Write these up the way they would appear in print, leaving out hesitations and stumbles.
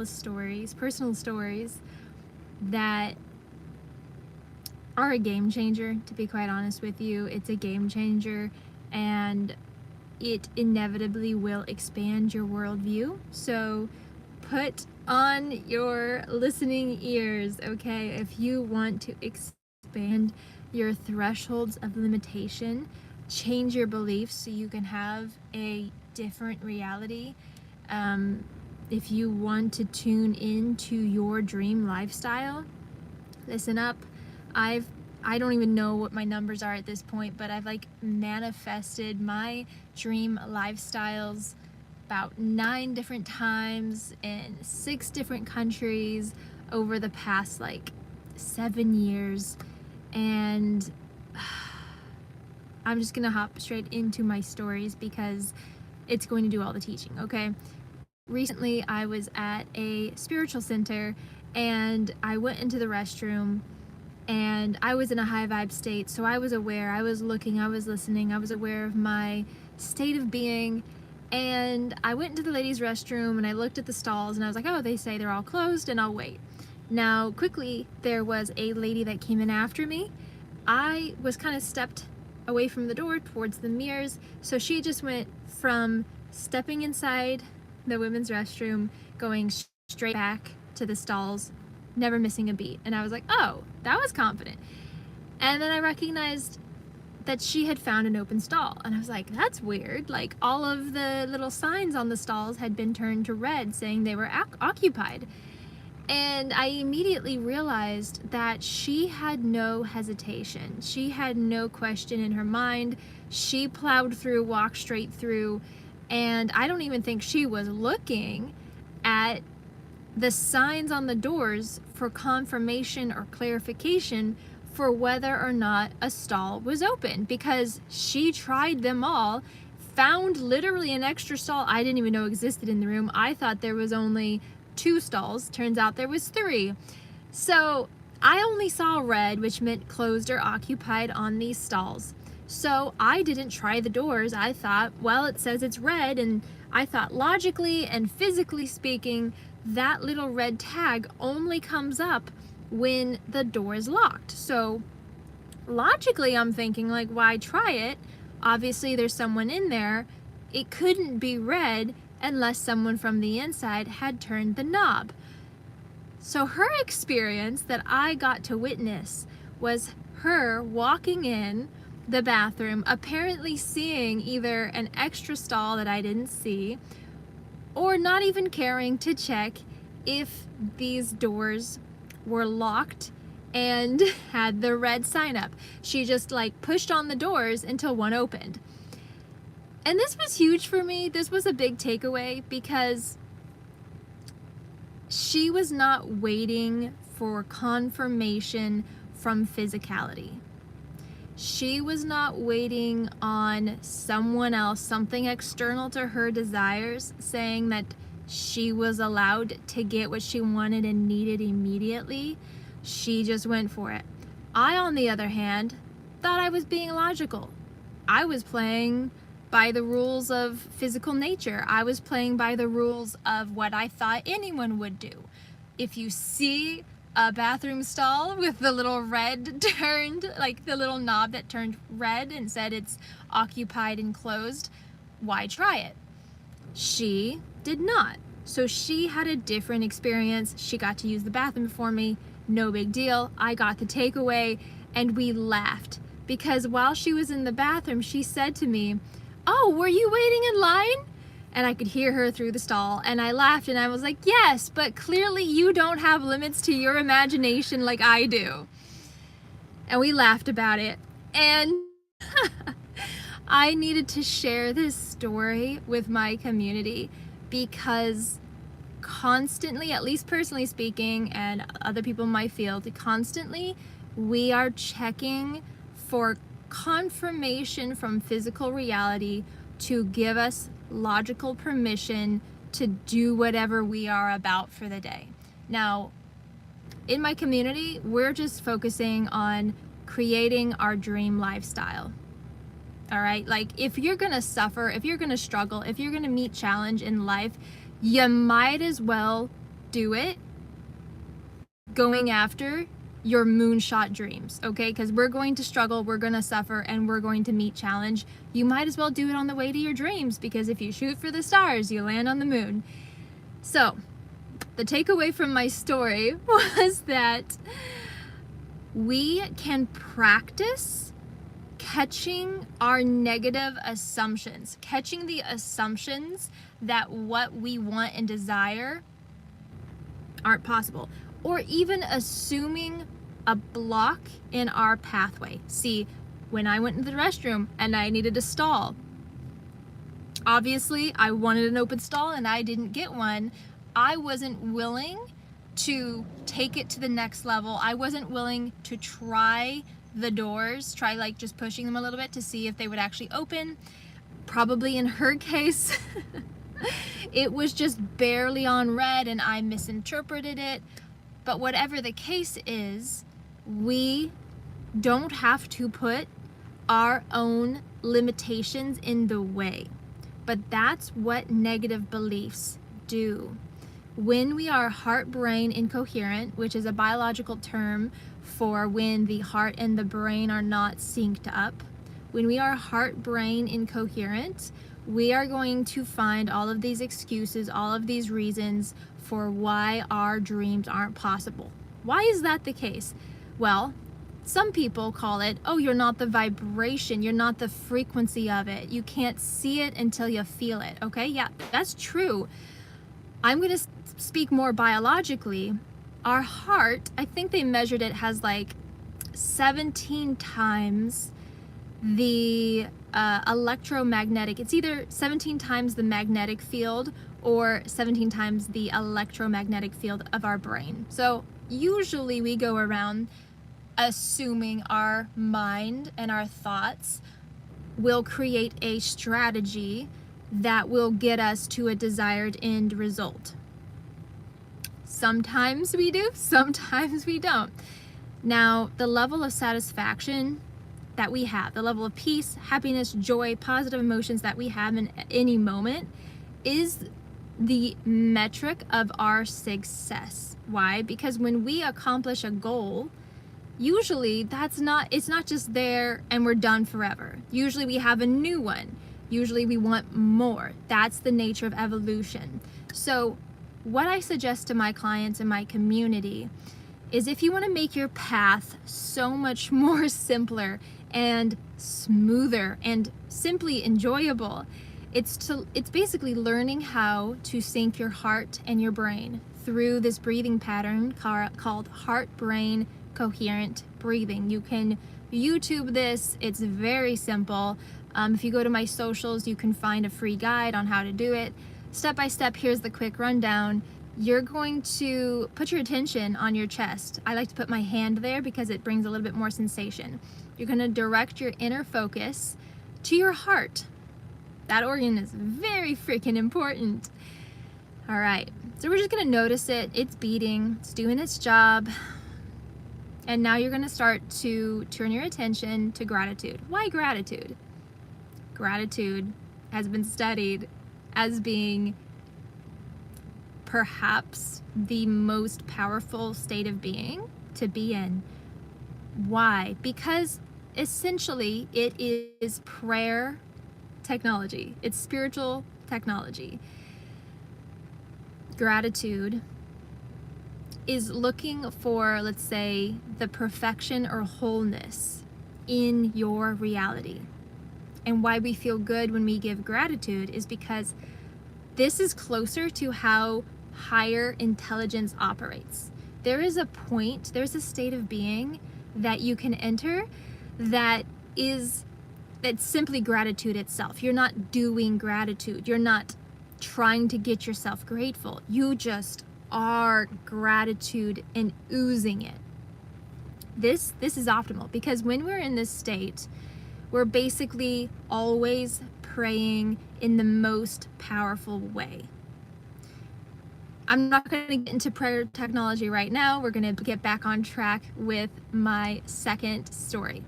stories, personal stories that are a game changer, to be quite honest with you. It's a game changer, and it inevitably will expand your worldview. So put on your listening ears, okay? If you want to expand your thresholds of limitation, change your beliefs so you can have a different reality. If you want to tune into your dream lifestyle, listen up. I don't even know what my numbers are at this point, but I've like manifested my dream lifestyles about 9 different times in 6 different countries over the past like 7 years. And I'm just gonna hop straight into my stories because it's going to do all the teaching, okay? Recently, I was at a spiritual center and I went into the restroom and I was in a high vibe state. So I was aware, I was looking, I was listening, I was aware of my state of being. And I went into the ladies' restroom and I looked at the stalls and I was like, oh, they say they're all closed and I'll wait. Now, quickly, there was a lady that came in after me. I was kind of stepped away from the door towards the mirrors. So she just went from stepping inside the women's restroom, going straight back to the stalls, never missing a beat. And I was like, oh, that was confident. And then I recognized that she had found an open stall. And I was like, that's weird. Like all of the little signs on the stalls had been turned to red saying they were occupied. And I immediately realized that she had no hesitation. She had no question in her mind. She plowed through, walked straight through. And I don't even think she was looking at the signs on the doors for confirmation or clarification for whether or not a stall was open, because she tried them all, found literally an extra stall I didn't even know existed in the room. I thought there was only 2 stalls. Turns out there was 3. So I only saw red, which meant closed or occupied on these stalls. So I didn't try the doors. I thought, well, it says it's red, and I thought logically and physically speaking, that little red tag only comes up when the door is locked. So logically, I'm thinking, like, why try it? Obviously, there's someone in there. It couldn't be red unless someone from the inside had turned the knob. So her experience that I got to witness was her walking in the bathroom, apparently seeing either an extra stall that I didn't see, or not even caring to check if these doors were locked and had the red sign up. She just like pushed on the doors until one opened. And this was huge for me. This was a big takeaway because she was not waiting for confirmation from physicality. She was not waiting on someone else, something external to her desires, saying that she was allowed to get what she wanted and needed immediately. She just went for it. I, on the other hand, thought I was being logical. I was playing by the rules of physical nature. I was playing by the rules of what I thought anyone would do. If you see a bathroom stall with the little red turned, like the little knob that turned red and said it's occupied and closed, why try it? She did not. So she had a different experience. She got to use the bathroom before me. No big deal. I got the takeaway, and we laughed because while she was in the bathroom, she said to me, oh, were you waiting in line? And I could hear her through the stall, and I laughed and I was like, yes, but clearly you don't have limits to your imagination like I do. And we laughed about it. And I needed to share this story with my community because constantly, at least personally speaking, and other people in my field, constantly we are checking for confirmation from physical reality to give us logical permission to do whatever we are about for the day. Now, in my community, we're just focusing on creating our dream lifestyle. All right? Like, if you're gonna suffer, if you're gonna struggle, if you're gonna meet challenge in life, you might as well do it going after your moonshot dreams, okay? Because we're going to struggle, we're going to suffer, and we're going to meet challenge. You might as well do it on the way to your dreams, because if you shoot for the stars, you land on the moon. So, the takeaway from my story was that we can practice catching our negative assumptions, catching the assumptions that what we want and desire aren't possible, or even assuming a block in our pathway. See, when I went into the restroom and I needed a stall, obviously I wanted an open stall and I didn't get one. I wasn't willing to take it to the next level. I wasn't willing to try the doors, try like just pushing them a little bit to see if they would actually open. Probably in her case, it was just barely on red and I misinterpreted it. But whatever the case is, we don't have to put our own limitations in the way. But that's what negative beliefs do. When we are heart-brain incoherent, which is a biological term for when the heart and the brain are not synced up, when we are heart-brain incoherent, we are going to find all of these excuses, all of these reasons for why our dreams aren't possible. Why is that the case? Well, some people call it, oh, you're not the vibration, you're not the frequency of it. You can't see it until you feel it. Okay, yeah, that's true. I'm going to speak more biologically. Our heart, I think they measured it, has like 17 times the electromagnetic, it's either 17 times the magnetic field or 17 times the electromagnetic field of our brain. So usually we go around assuming our mind and our thoughts will create a strategy that will get us to a desired end result. Sometimes we do, sometimes we don't. Now, the level of satisfaction that we have, the level of peace, happiness, joy, positive emotions that we have in any moment is the metric of our success. Why? Because when we accomplish a goal, usually it's not just there and we're done forever. Usually we have a new one. Usually we want more. That's the nature of evolution. So what I suggest to my clients and my community is, if you want to make your path so much more simpler and smoother and simply enjoyable, it's basically learning how to sync your heart and your brain through this breathing pattern called heart-brain coherent breathing. You can YouTube this. It's very simple. If you go to my socials, you can find a free guide on how to do it. Step by step, here's the quick rundown. You're going to put your attention on your chest. I like to put my hand there because it brings a little bit more sensation. You're going to direct your inner focus to your heart. That organ is very freaking important. All right, so we're just going to notice it. It's beating, it's doing its job. And now you're going to start to turn your attention to gratitude. Why gratitude? Gratitude has been studied as being perhaps the most powerful state of being to be in. Why? Because essentially it is prayer technology. It's spiritual technology. Gratitude is looking for, let's say, the perfection or wholeness in your reality. And why we feel good when we give gratitude is because this is closer to how higher intelligence operates. There is a point, there's a state of being that you can enter that's simply gratitude itself. You're not doing gratitude. You're not trying to get yourself grateful. You just are gratitude and oozing it. This is optimal, because when we're in this state, we're basically always praying in the most powerful way. I'm not going to get into prayer technology right now. We're going to get back on track with my second story.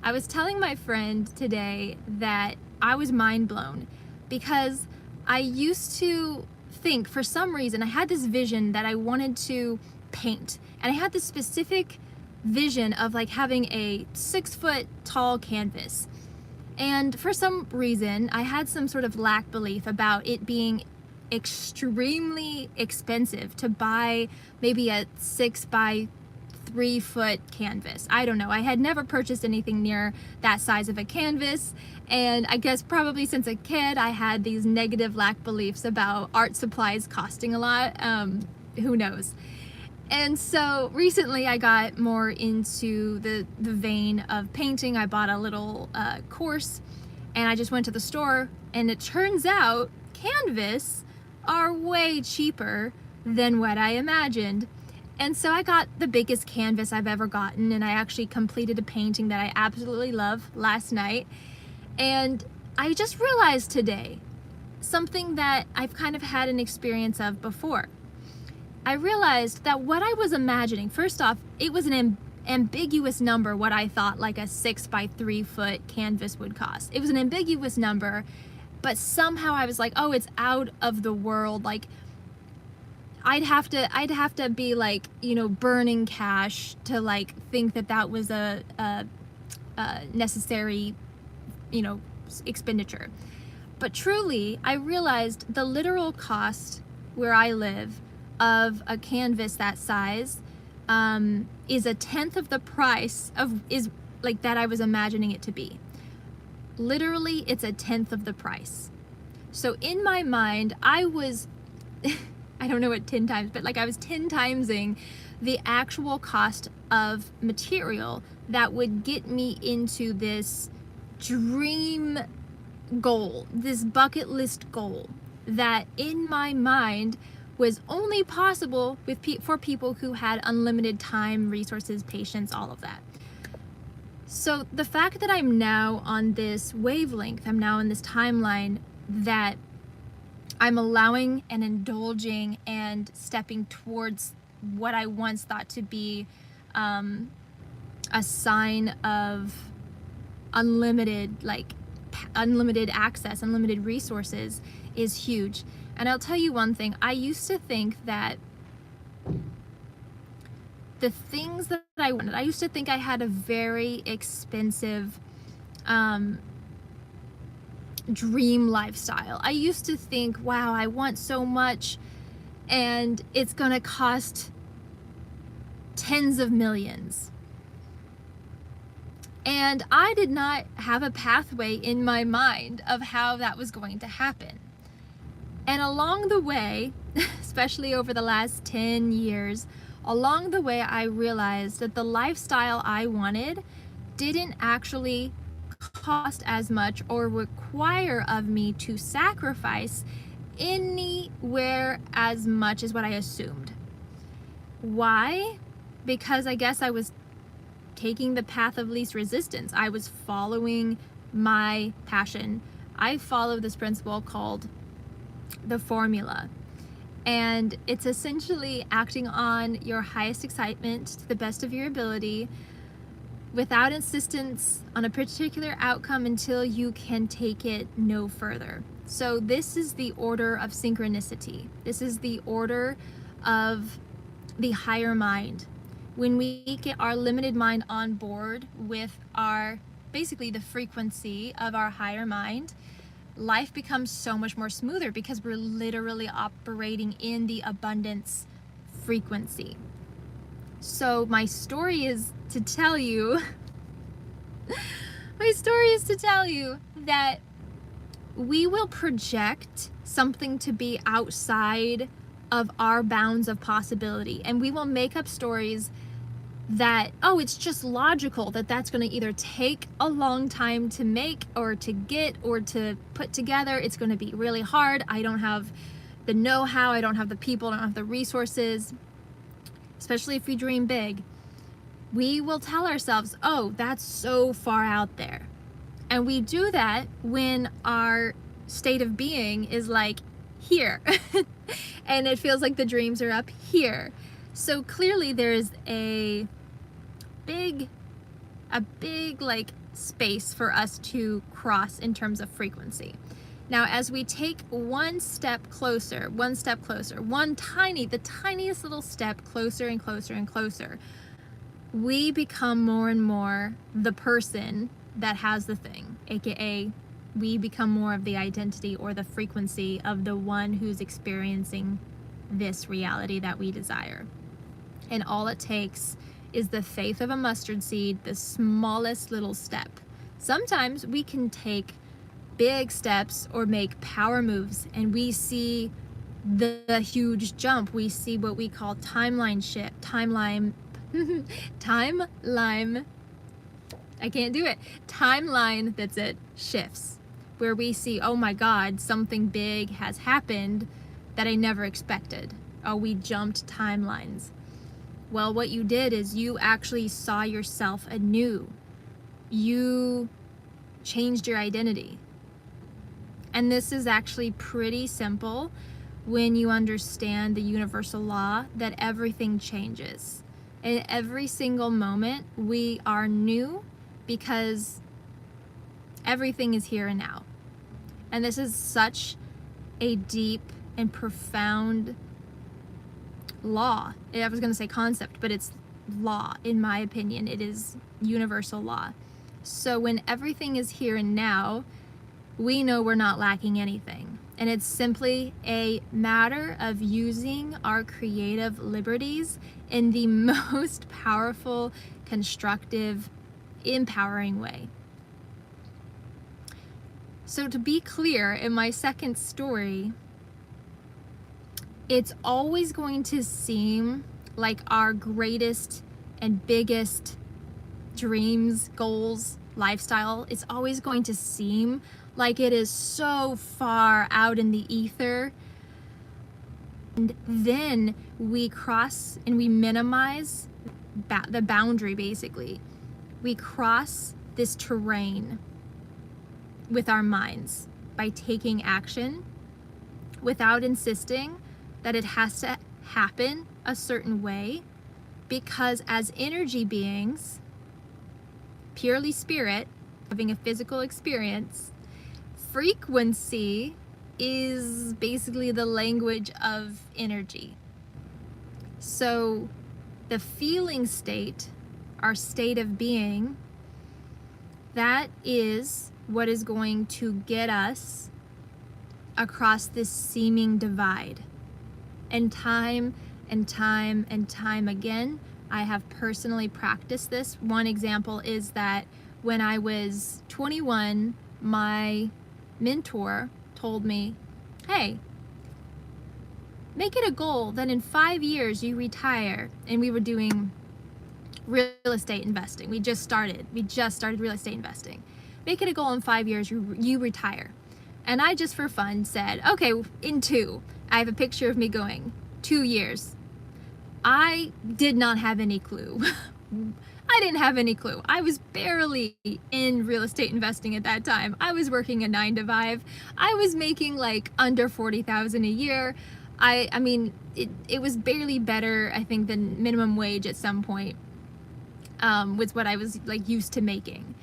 I was telling my friend today that I was mind blown because I used to think for some reason I had this vision that I wanted to paint, and I had this specific vision of like having a 6-foot tall canvas. And for some reason, I had some sort of lack belief about it being extremely expensive to buy maybe a 6 by 3 foot canvas. I don't know. I had never purchased anything near that size of a canvas. And I guess probably since a kid, I had these negative lack beliefs about art supplies costing a lot. Who knows? And so recently I got more into the vein of painting. I bought a little course, and I just went to the store, and it turns out canvas are way cheaper than what I imagined. And so I got the biggest canvas I've ever gotten, and I actually completed a painting that I absolutely love last night. And I just realized today something that I've kind of had an experience of before. I realized that what I was imagining, first off, it was an ambiguous number, what I thought like a 6 by 3 foot canvas would cost. It was an ambiguous number, but somehow I was like, oh, it's out of the world. Like I'd have to be like, you know, burning cash to like think that that was a necessary, you know, expenditure. But truly, I realized the literal cost where I live of a canvas that size is a tenth of the price of that I was imagining it to be. Literally, it's a tenth of the price. So in my mind, I was I don't know what 10 times, but like I was 10 timesing the actual cost of material that would get me into this dream goal, this bucket list goal that in my mind was only possible for people who had unlimited time, resources, patience, all of that. So the fact that I'm now on this wavelength, I'm now in this timeline that I'm allowing and indulging and stepping towards what I once thought to be a sign of unlimited access, unlimited resources is huge. And I'll tell you one thing, I used to think that the things that I wanted, I used to think I had a very expensive dream lifestyle. I used to think, wow, I want so much and it's gonna cost tens of millions. And I did not have a pathway in my mind of how that was going to happen. And along the way, especially over the last 10 years, along the way, I realized that the lifestyle I wanted didn't actually cost as much or require of me to sacrifice anywhere as much as what I assumed. Why? Because I guess I was taking the path of least resistance. I was following my passion. I follow this principle called the formula, and it's essentially acting on your highest excitement to the best of your ability without insistence on a particular outcome until you can take it no further. So this is the order of synchronicity. This is the order of the higher mind. When we get our limited mind on board with basically the frequency of our higher mind, life becomes so much more smoother because we're literally operating in the abundance frequency. So my story is to tell you that we will project something to be outside of our bounds of possibility, and we will make up stories that, oh, it's just logical that that's going to either take a long time to make or to get or to put together. It's going to be really hard. I don't have the know-how. I don't have the people. I don't have the resources, especially if we dream big. We will tell ourselves, oh, that's so far out there. And we do that when our state of being is like here. And it feels like the dreams are up here. So clearly there's a big like space for us to cross in terms of frequency. Now, as we take one step closer, the tiniest little step closer and closer and closer, we become more and more the person that has the thing, aka we become more of the identity or the frequency of the one who's experiencing this reality that we desire. And all it takes is the faith of a mustard seed, the smallest little step. Sometimes we can take big steps or make power moves and we see the huge jump. We see what we call timeline shift, timeline, I can't do it. Timeline, that's it, shifts. Where we see, oh my God, something big has happened that I never expected. Oh, we jumped timelines. Well, what you did is you actually saw yourself anew. You changed your identity. And this is actually pretty simple when you understand the universal law that everything changes. In every single moment, we are new because everything is here and now. And this is such a deep and profound law. I was going to say concept, but it's law, in my opinion. It is universal law. So when everything is here and now, we know we're not lacking anything. And it's simply a matter of using our creative liberties in the most powerful, constructive, empowering way. So to be clear, in my second story, it's always going to seem like our greatest and biggest dreams, goals, lifestyle, it's always going to seem like it is so far out in the ether. And then we cross and we minimize the boundary, basically. We cross this terrain with our minds by taking action without insisting that it has to happen a certain way, because as energy beings, purely spirit, having a physical experience, frequency is basically the language of energy. So the feeling state, our state of being, that is what is going to get us across this seeming divide. And time and time and time again, I have personally practiced this. One example is that when I was 21, my mentor told me, hey, make it a goal that in 5 years you retire. And we were doing real estate investing. We just started real estate investing. Make it a goal in 5 years you retire. And I just for fun said, okay, in 2. I have a picture of me going 2 years. I did not have any clue. I didn't have any clue. I was barely in real estate investing at that time. I was working a 9 to 5. I was making like under $40,000 a year. I mean, it was barely better, I think, than minimum wage at some point, was what I was like used to making.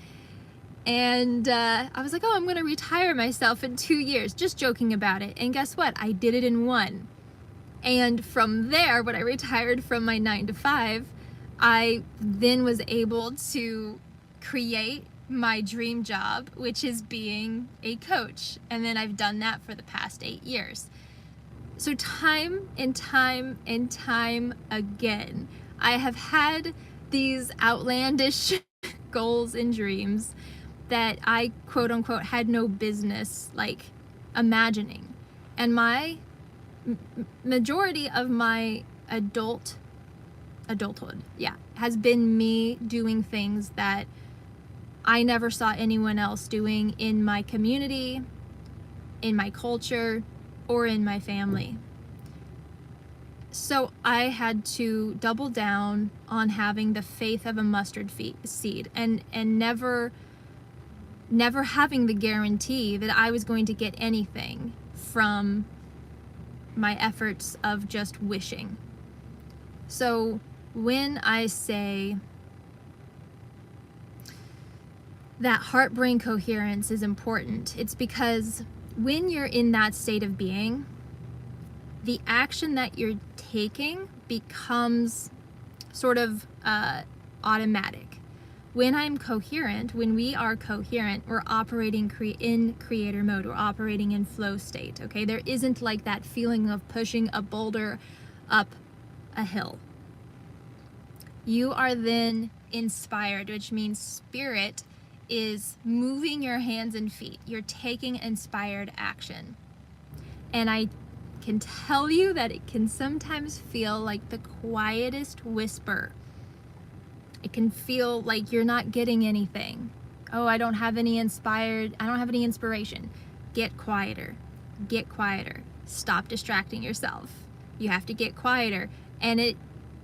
And I was like, oh, I'm going to retire myself in 2 years, just joking about it. And guess what? I did it in 1. And from there, when I retired from my 9 to 5, I then was able to create my dream job, which is being a coach. And then I've done that for the past 8 years. So time and time and time again, I have had these outlandish goals and dreams that I, quote unquote, had no business like imagining. And my majority of my adulthood, has been me doing things that I never saw anyone else doing in my community, in my culture, or in my family. So I had to double down on having the faith of a mustard seed and never having the guarantee that I was going to get anything from my efforts of just wishing. So when I say that heart-brain coherence is important, it's because when you're in that state of being, the action that you're taking becomes sort of automatic. When I'm coherent, when we are coherent, we're operating in creator mode, we're operating in flow state, okay? There isn't like that feeling of pushing a boulder up a hill. You are then inspired, which means spirit is moving your hands and feet. You're taking inspired action. And I can tell you that it can sometimes feel like the quietest whisper. It can feel like you're not getting anything. Oh, I don't have any inspiration. Get quieter. Get quieter. Stop distracting yourself. You have to get quieter. And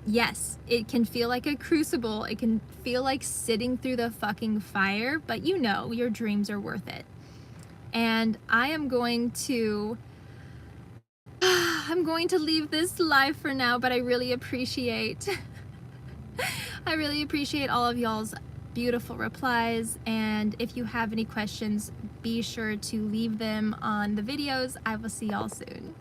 yes, it can feel like a crucible. It can feel like sitting through the fucking fire, but you know your dreams are worth it. And I'm going to leave this live for now, but I really appreciate all of y'all's beautiful replies. And if you have any questions, be sure to leave them on the videos. I will see y'all soon.